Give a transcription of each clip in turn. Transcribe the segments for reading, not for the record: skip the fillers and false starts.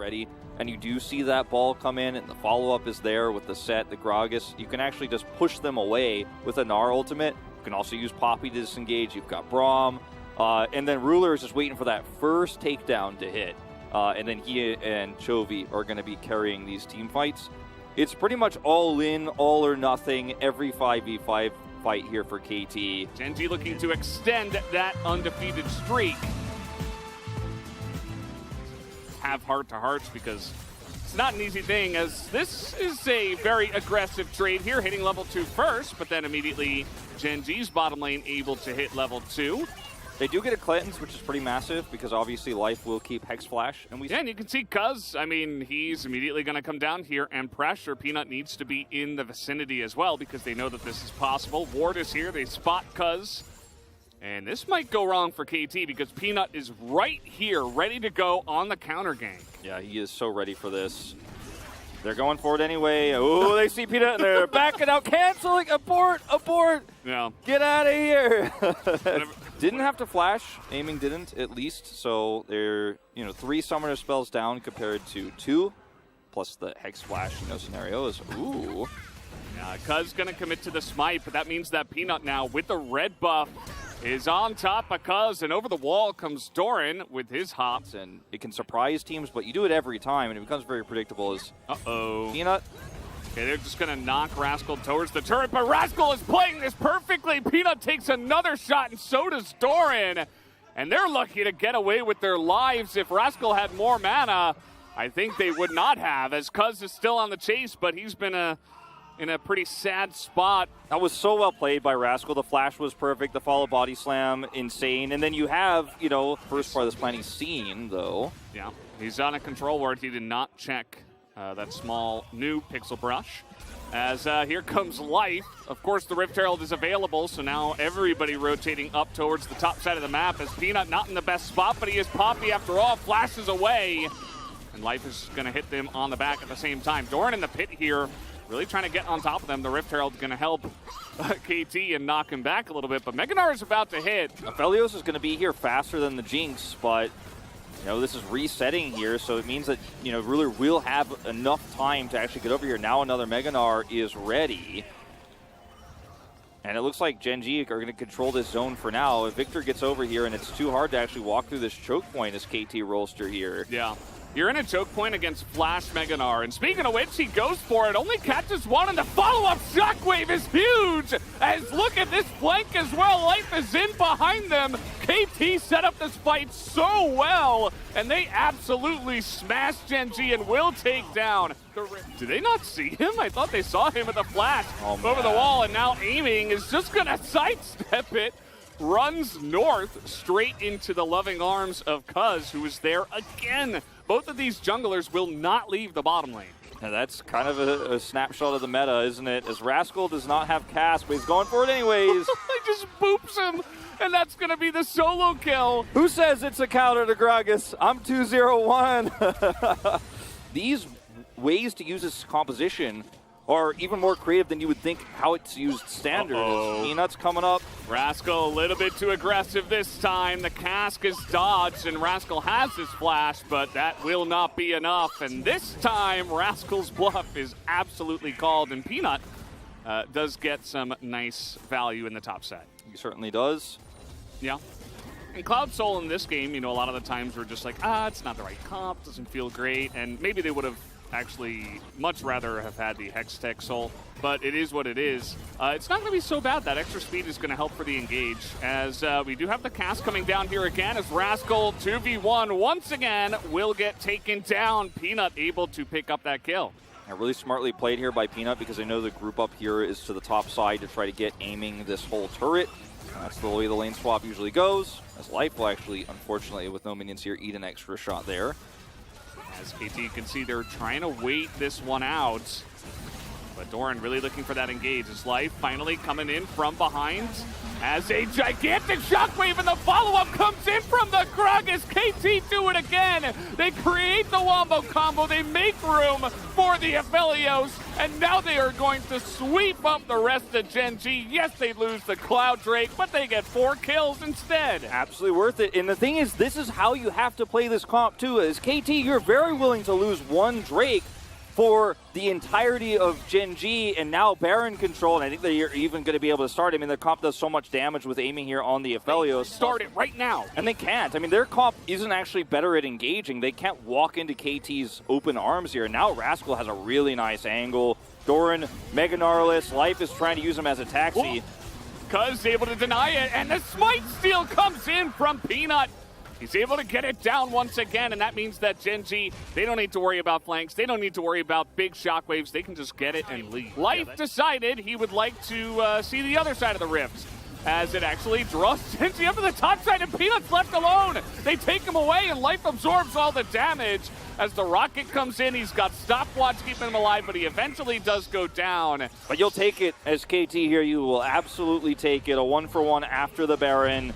ready, and you do see that ball come in, and the follow-up is there with the set, the Gragas, you can actually just push them away with a Gnar ultimate. You can also use Poppy to disengage. You've got Braum. And then Ruler is just waiting for that first takedown to hit. And then he and Chovy are going to be carrying these team fights. It's pretty much all in, all or nothing, every 5v5 fight here for KT. Gen G looking to extend that undefeated streak. Have heart-to-hearts because it's not an easy thing, as this is a very aggressive trade here, hitting level 2 first, but then immediately Gen G's bottom lane able to hit level 2. They do get a cleanse, which is pretty massive, because obviously Life will keep Hex Flash. And you can see Cuz, I mean, he's immediately going to come down here and pressure. Peanut needs to be in the vicinity as well, because they know that this is possible. Ward is here, they spot Cuz. And this might go wrong for KT, because Peanut is right here, ready to go on the counter gank. Yeah, he is so ready for this. They're going for it anyway. Oh, they see Peanut and they're backing out, canceling, abort. Yeah. Get out of here. Didn't have to flash. Aiming didn't, at least. So they're, 3 summoner spells down compared to 2, plus the Hex Flash, scenario is, ooh. Yeah, Cuz gonna commit to the smite, but that means that Peanut now with the red buff is on top of Cuz, and over the wall comes Doran with his hops. And it can surprise teams, but you do it every time, and it becomes very predictable as Peanut. Okay, they're just going to knock Rascal towards the turret, but Rascal is playing this perfectly. Peanut takes another shot, and so does Doran. And they're lucky to get away with their lives. If Rascal had more mana, I think they would not have, as Cuz is still on the chase, but he's been in a pretty sad spot. That was so well played by Rascal. The flash was perfect. The follow body slam, insane. And then you have, first part of this plan he's seen, though. Yeah, he's on a control ward. He did not check that small new pixel brush. As here comes Life. Of course, the Rift Herald is available, so now everybody rotating up towards the top side of the map, as Peanut not in the best spot, but he is Poppy after all, flashes away. And Life is going to hit them on the back at the same time. Doran in the pit here, really trying to get on top of them. The Rift Herald's going to help KT and knock him back a little bit, but Mega Gnar is about to hit. Aphelios is going to be here faster than the Jinx, but this is resetting here, so it means that, Ruler will have enough time to actually get over here. Now another Mega Gnar is ready. And it looks like Gen G are going to control this zone for now. If Victor gets over here, and it's too hard to actually walk through this choke point as KT rolls through here. Yeah. You're in a choke point against Flash Mega Gnar, and speaking of which, he goes for it, only catches one, and the follow-up shockwave is huge! As look at this flank as well, Life is in behind them. KT set up this fight so well, and they absolutely smash Gen G and will take down the Rift. Did they not see him? I thought they saw him with a flash over the wall, and now aiming is just gonna sidestep it. Runs north straight into the loving arms of Cuz, who is there again. Both of these junglers will not leave the bottom lane. Now that's kind of a snapshot of the meta, isn't it? As Rascal does not have cast, but he's going for it anyways. He just boops him, and that's going to be the solo kill. Who says it's a counter to Gragas? I'm 2-0-1. These ways to use this composition are even more creative than you would think how it's used standard. Peanut's coming up. Rascal a little bit too aggressive this time. The cask is dodged, and Rascal has his flash, but that will not be enough. And this time, Rascal's bluff is absolutely called, and Peanut does get some nice value in the top set. He certainly does. Yeah. And Cloud Soul in this game, a lot of the times we're just like, it's not the right comp, doesn't feel great, and maybe they would have actually much rather have had the Hextech Soul, but it is what it is. It's not going to be so bad. That extra speed is going to help for the engage, as we do have the cast coming down here again, as Rascal 2v1 once again will get taken down. Peanut able to pick up that kill. Really smartly played here by Peanut, because I know the group up here is to the top side to try to get aiming this whole turret. That's the way the lane swap usually goes, as Life will actually, unfortunately, with no minions here, eat an extra shot there. As KT, you can see they're trying to wait this one out. But Doran really looking for that engage. His life finally coming in from behind as a gigantic shockwave, and the follow-up comes in from the Gragas. KT do it again. They create the wombo combo. They make room for the Aphelios, and now they are going to sweep up the rest of Gen G. Yes, they lose the Cloud Drake, but they get 4 kills instead. Absolutely worth it. And the thing is, this is how you have to play this comp too. As KT, you're very willing to lose 1 Drake for the entirety of Gen G, and now Baron control, and I think that you're even going to be able to start. I mean, the comp does so much damage with aiming here on the Aphelios. Start it right now. And they can't. I mean, their comp isn't actually better at engaging. They can't walk into KT's open arms here. Now Rascal has a really nice angle. Doran, Mega Gnarless, Life is trying to use him as a taxi. Cuz able to deny it, and the Smite Steal comes in from Peanut. He's able to get it down once again, and that means that Gen G, they don't need to worry about flanks. They don't need to worry about big shockwaves. They can just get it and leave. Life decided he would like to see the other side of the rift, as it actually draws Gen G up to the top side, and Peanut's left alone. They take him away, and Life absorbs all the damage. As the rocket comes in, he's got stopwatch keeping him alive, but he eventually does go down. But you'll take it as KT here. You will absolutely take it. A 1-for-1 after the Baron.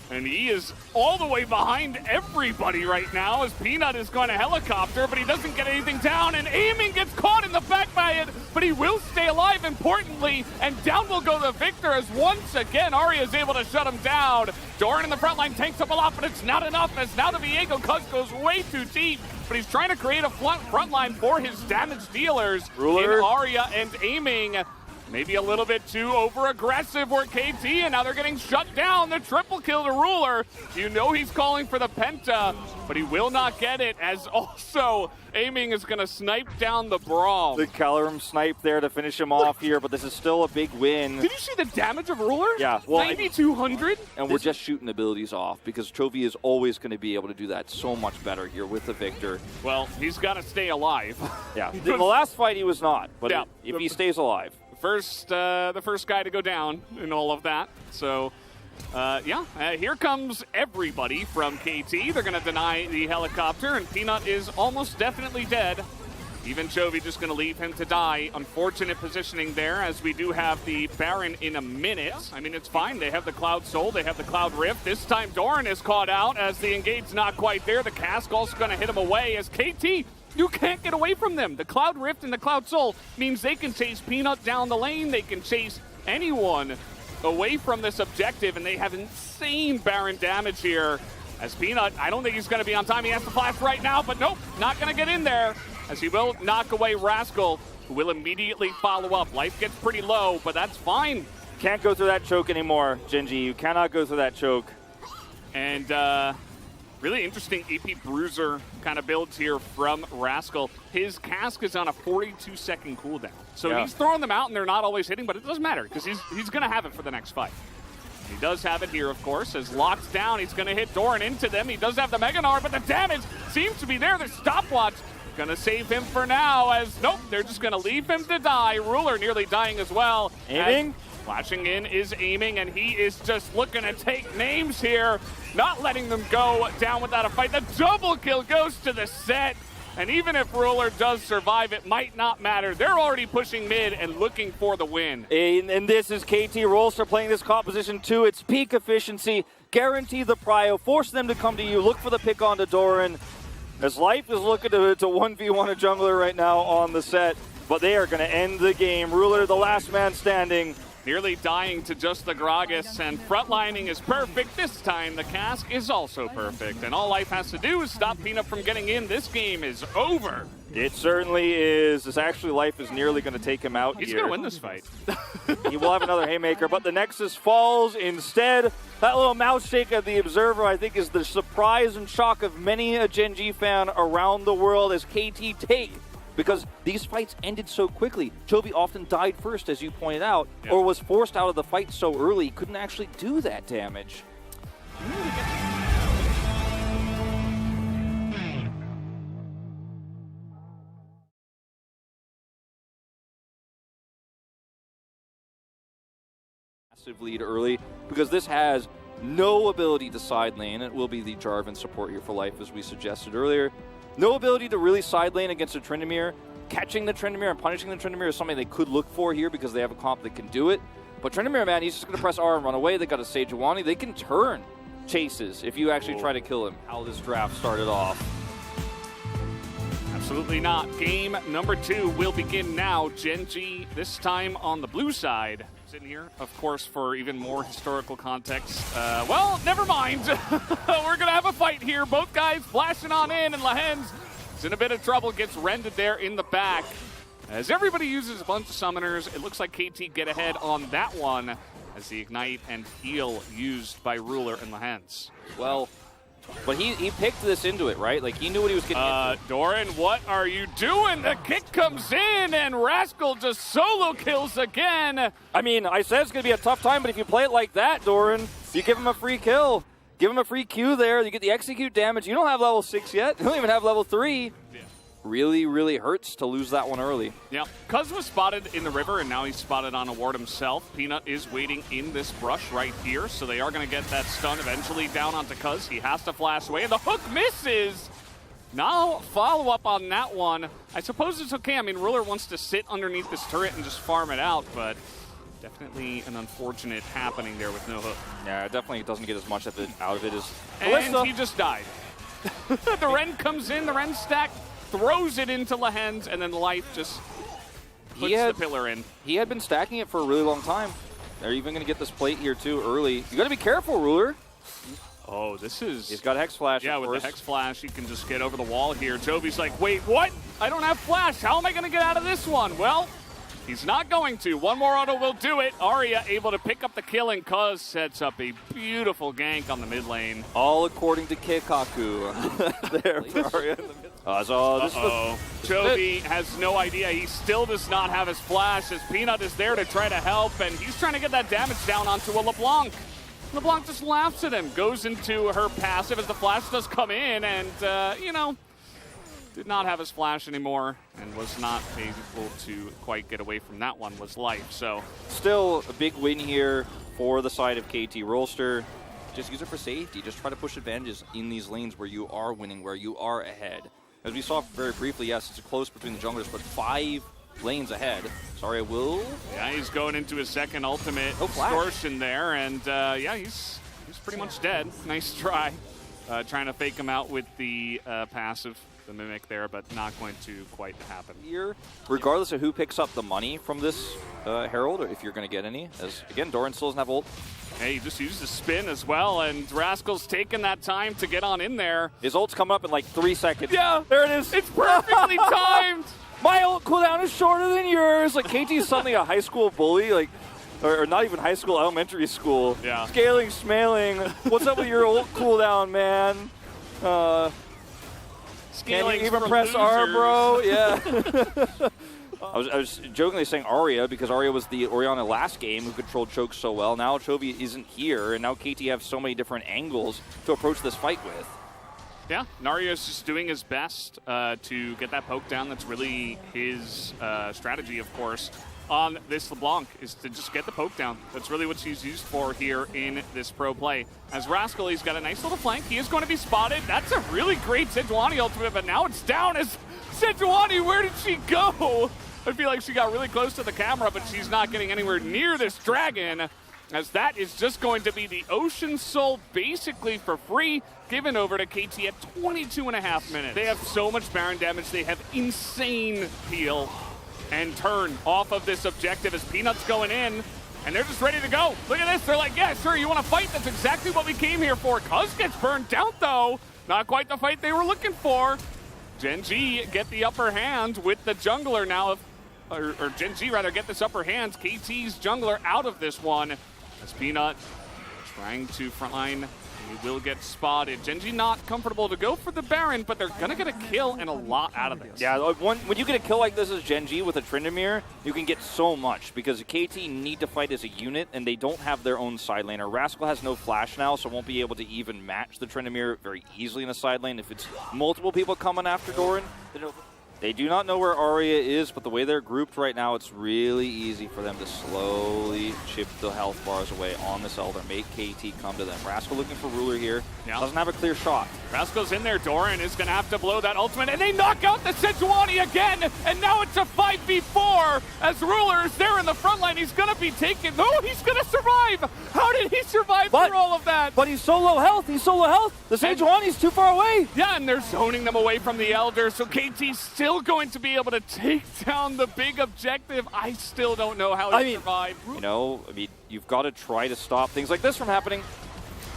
And he is all the way behind everybody right now as Peanut is going to helicopter, but he doesn't get anything down, and aiming gets caught in the back by it, but he will stay alive, importantly, and down will go the Victor as once again Arya is able to shut him down. Doran in the front line tanks up a lot, but it's not enough as now the Viego Cuz goes way too deep, but he's trying to create a front line for his damage dealers Ruler. in Arya and aiming. Maybe a little bit too over-aggressive for KT, and now they're getting shut down. The triple kill to Ruler. You know he's calling for the Penta, but he will not get it, as also aiming is going to snipe down the Braum. The Calorum snipe there to finish him off here, but this is still a big win. Did you see the damage of Ruler? Yeah. Well, 9,200? And we're just shooting abilities off, because Chovy is always going to be able to do that so much better here with the Victor. Well, he's got to stay alive. Yeah. In the last fight, he was not, but Yeah. if he stays alive. The first guy to go down in all of that. So, here comes everybody from KT. They're going to deny the helicopter, and Peanut is almost definitely dead. Even Chovy just going to leave him to die. Unfortunate positioning there, as we do have the Baron in a minute. I mean, it's fine. They have the Cloud Soul. They have the Cloud Rift. This time, Doran is caught out as the engage not quite there. The Cask also going to hit him away as KT, you can't get away from them. The Cloud Rift and the Cloud Soul means they can chase Peanut down the lane. They can chase anyone away from this objective, and they have insane Baron damage here. As Peanut, I don't think he's going to be on time. He has to flash right now, but nope, not going to get in there, as he will knock away Rascal, who will immediately follow up. Life gets pretty low, but that's fine. Can't go through that choke anymore, Genji. You cannot go through that choke. And, really interesting AP Bruiser kind of builds here from Rascal. His Cask is on a 42-second cooldown. So he's throwing them out, and they're not always hitting, but it doesn't matter, because he's going to have it for the next fight. He does have it here, of course, as locked down. He's going to hit Doran into them. He does have the Mega Gnar, but the damage seems to be there. The stopwatch going to save him for now, as nope, they're just going to leave him to die. Ruler nearly dying as well. Aiming? Flashing in is aiming, and he is just looking to take names here, not letting them go down without a fight. The double kill goes to the set, and even if Ruler does survive, it might not matter. They're already pushing mid and looking for the win. And this is KT. Rolster playing this composition too. It's peak efficiency. Guarantee the prio. Force them to come to you. Look for the pick onto Doran. As Life is looking to 1v1 a jungler right now on the set, but they are going to end the game. Ruler, the last man standing. Nearly dying to just the Gragas, and frontlining is perfect. This time, the Cask is also perfect, and all Life has to do is stop Peanut from getting in. This game is over. It certainly is. This actually Life is nearly going to take him out He's here. going to win this fight. He will have another haymaker, but the Nexus falls instead. That little mouth shake of the Observer, I think, is the surprise and shock of many a Gen G fan around the world as KT take. Because these fights ended so quickly. Chovy often died first, as you pointed out, or was forced out of the fight so early, he couldn't actually do that damage. Massive lead early, because this has no ability to side lane. It will be the Jarvan support here for Life, as we suggested earlier. No ability to really side lane against a Tryndamere. catching the Tryndamere and punishing the Tryndamere is something they could look for here because they have a comp that can do it. But Tryndamere, man, he's just going to press R and run away. They got a Sejuani. They can turn chases if you actually try to kill him. How this draft started off. Absolutely not. Game number 2 will begin now. Gen.G this time on the blue side. In here, of course, for even more historical context. Well, never mind. We're going to have a fight here. Both guys flashing on in, and Lehens is in a bit of trouble, gets rended there in the back. As everybody uses a bunch of summoners, it looks like KT get ahead on that one as the Ignite and Heal used by Ruler and Lehens. Well, but he picked this into it, right? Like, he knew what he was getting into. Doran, what are you doing? The kick comes in, and Rascal just solo kills again. I mean, I said it's going to be a tough time, but if you play it like that, Doran, you give him a free kill. Give him a free Q there. You get the execute damage. You don't have level 6 yet. You don't even have level 3. Yeah. Really, really hurts to lose that one early. Yeah, Cuz was spotted in the river, and now he's spotted on a ward himself. Peanut is waiting in this brush right here, so they are going to get that stun eventually down onto Cuz. He has to flash away, and the hook misses! Now, follow-up on that one. I suppose it's okay. I mean, Ruler wants to sit underneath this turret and just farm it out, but definitely an unfortunate happening there with no hook. Yeah, definitely doesn't get as much out of it as And he just died. The Ren comes in, the Ren stack throws it into Lehens, and then Life just puts the pillar in. He had been stacking it for a really long time. They're even going to get this plate here too early. You got to be careful, Ruler. Oh, this is... He's got Hex Flash, yeah, with the Hex Flash, he can just get over the wall here. Jovi's like, wait, what? I don't have Flash. How am I going to get out of this one? Well, he's not going to. One more auto will do it. Arya able to pick up the kill, and Cuz sets up a beautiful gank on the mid lane. All according to Keikaku. There for Arya in the mid. Jovi has no idea. He still does not have his Flash, as Peanut is there to try to help, and he's trying to get that damage down onto a LeBlanc. LeBlanc just laughs at him, goes into her passive as the Flash does come in, and, you know, did not have his Flash anymore and was not able to quite get away from that one, was Life. So still a big win here for the side of KT. Rolster, just use it for safety. Just try to push advantages in these lanes where you are winning, where you are ahead. As we saw very briefly, yes, it's close between the junglers, but 5 lanes ahead. Sorry, Will. Yeah, he's going into his second ultimate distortion there, and yeah, he's pretty much dead. Nice try. Trying to fake him out with the passive, the Mimic there, but not going to quite happen. Here, regardless of who picks up the money from this Herald, or if you're going to get any, as again, Doran still doesn't have ult. Hey, he just used the spin as well, and Rascal's taking that time to get on in there. His ult's coming up in like 3 seconds. Yeah, there it is. It's perfectly timed. My ult cooldown is shorter than yours. Like, KT's suddenly a high school bully, like, or not even high school, elementary school. Yeah. Scaling, smaling. What's up with your ult cooldown, man? Can you even press losers. R, bro? Yeah. I was jokingly saying Arya because Arya was the Orianna last game who controlled choke so well. Now Chovy isn't here, and now KT have so many different angles to approach this fight with. Yeah, Nario's just doing his best to get that poke down. That's really his strategy, of course, on this LeBlanc, is to just get the poke down. That's really what she's used for here in this pro play. As Rascal, he's got a nice little flank. He is going to be spotted. That's a really great Sejuani ultimate, but now it's down as Sejuani, where did she go? I feel like she got really close to the camera, but she's not getting anywhere near this dragon, as that is just going to be the Ocean Soul basically for free, given over to KT at 22.5 minutes. They have so much Baron damage. They have insane heal and turn off of this objective as Peanut's going in, and they're just ready to go. Look at this. They're like, yeah, sure, you want to fight? That's exactly what we came here for. Cuz gets burned out, though. Not quite the fight they were looking for. Gen.G get the upper hand with the jungler now, or Gen.G rather get this upper hand. KT's jungler out of this one as Peanut trying to frontline. He will get spotted. Gen.G not comfortable to go for the Baron, but they're going to get a kill and a lot out of this. Yeah, when you get a kill like this as Gen.G with a Tryndamere, you can get so much because KT need to fight as a unit, and they don't have their own side laner. Rascal has no flash now, so won't be able to even match the Tryndamere very easily in a side lane if it's multiple people coming after Doran. They do not know where Arya is, but the way they're grouped right now, it's really easy for them to slowly chip the health bars away on this Elder, make KT come to them. Rascal looking for Ruler here. Yeah. Doesn't have a clear shot. Rascal's in there. Doran is going to have to blow that ultimate, and they knock out the Sejuani again, and now it's a 5v4 as Ruler is there in the front line. He's going to be taken. No, he's going to survive. How did he survive through all of that? But he's so low health. He's so low health. The Sejuani's too far away. Yeah, and they're zoning them away from the Elder, so KT's still going to be able to take down the big objective. I still don't know how he survived. You know, you've got to try to stop things like this from happening.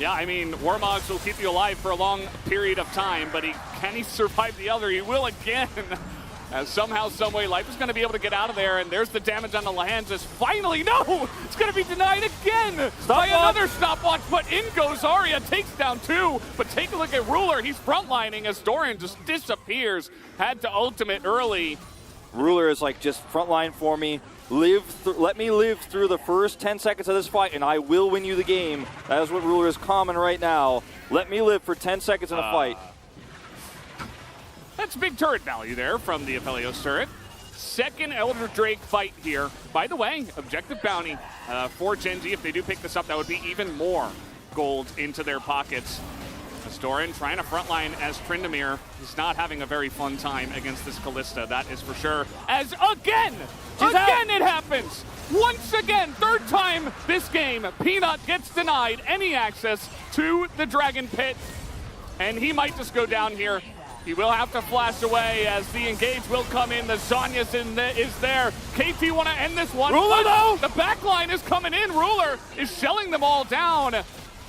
Yeah, I mean, Warmogs will keep you alive for a long period of time, but can he survive the Elder? He will again. As somehow, someway, Life is going to be able to get out of there, and there's the damage on the Lanzas. Finally, no! It's going to be denied again by another stopwatch, but in goes Arya, takes down 2. But take a look at Ruler. He's frontlining as Dorian just disappears. Had to ultimate early. Ruler is like, just frontline for me. Let me live through the first 10 seconds of this fight, and I will win you the game. That is what Ruler is common right now. Let me live for 10 seconds in a fight. That's big turret value there from the Aphelios turret. Second Elder Drake fight here. By the way, objective bounty for Gen G. If they do pick this up, that would be even more gold into their pockets. Doran trying to frontline as Tryndamere is not having a very fun time against this Kalista, that is for sure. As again it happens! Once again, third time this game, Peanut gets denied any access to the Dragon Pit. And he might just go down here. He will have to flash away as the engage will come in. The Zhonya's is there. KT want to end this one. Ruler though! The backline is coming in. Ruler is shelling them all down.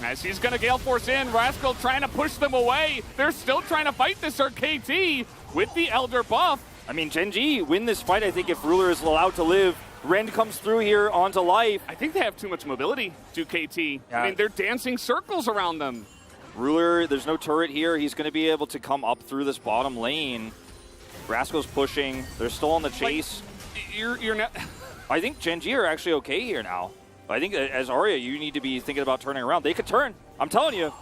As he's going to Gale Force in, Rascal trying to push them away. They're still trying to fight this KT with the Elder buff. I mean, Gen G win this fight, I think, if Ruler is allowed to live. Rend comes through here onto Life. I think they have too much mobility to KT. Yeah. I mean, they're dancing circles around them. Ruler, there's no turret here. He's going to be able to come up through this bottom lane. Rascal's pushing. They're still on the chase. Like, you're not... I think Gen G are actually okay here now. I think as Arya, you need to be thinking about turning around. They could turn. I'm telling you.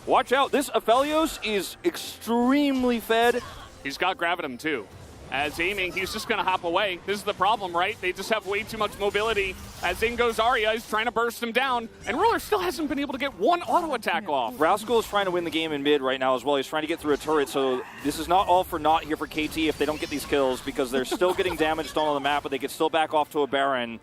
Watch out. This Aphelios is extremely fed. He's got Gravitum too. As aiming, he's just going to hop away. This is the problem, right? They just have way too much mobility. As in goes Arya, he's trying to burst him down. And Ruler still hasn't been able to get one auto attack off. Rascal is trying to win the game in mid right now as well. He's trying to get through a turret, so this is not all for naught here for KT if they don't get these kills, because they're still getting damaged on the map, but they could still back off to a Baron.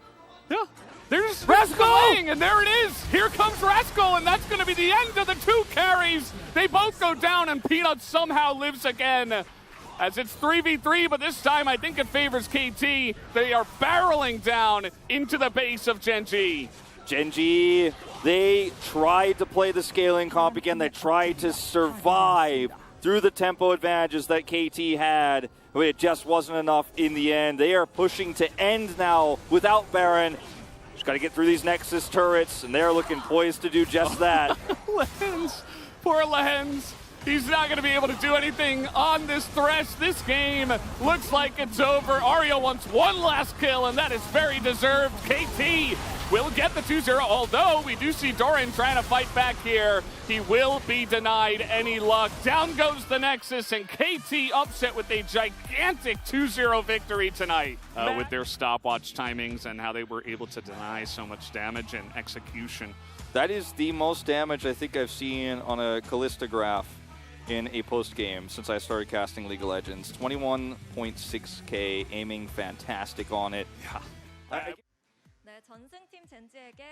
Yeah. There's Rascal! And there it is. Here comes Rascal, and that's going to be the end of the 2 carries. They both go down, and Peanut somehow lives again. As it's 3v3, but this time I think it favors KT. They are barreling down into the base of Gen G. Gen G, they tried to play the scaling comp again. They tried to survive through the tempo advantages that KT had, but it just wasn't enough in the end. They are pushing to end now without Baron. Just got to get through these Nexus turrets, and they're looking poised to do just that. Lens, poor Lens. He's not going to be able to do anything on this Thresh. This game looks like it's over. Arya wants one last kill, and that is very deserved. KT will get the 2-0, although we do see Doran trying to fight back here. He will be denied any luck. Down goes the Nexus, and KT upset with a gigantic 2-0 victory tonight. With their stopwatch timings and how they were able to deny so much damage and execution. That is the most damage I think I've seen on a Kalista graph in a post-game since I started casting League of Legends. 21.6k, aiming fantastic on it. Yeah. 네, 전승팀 젠지에게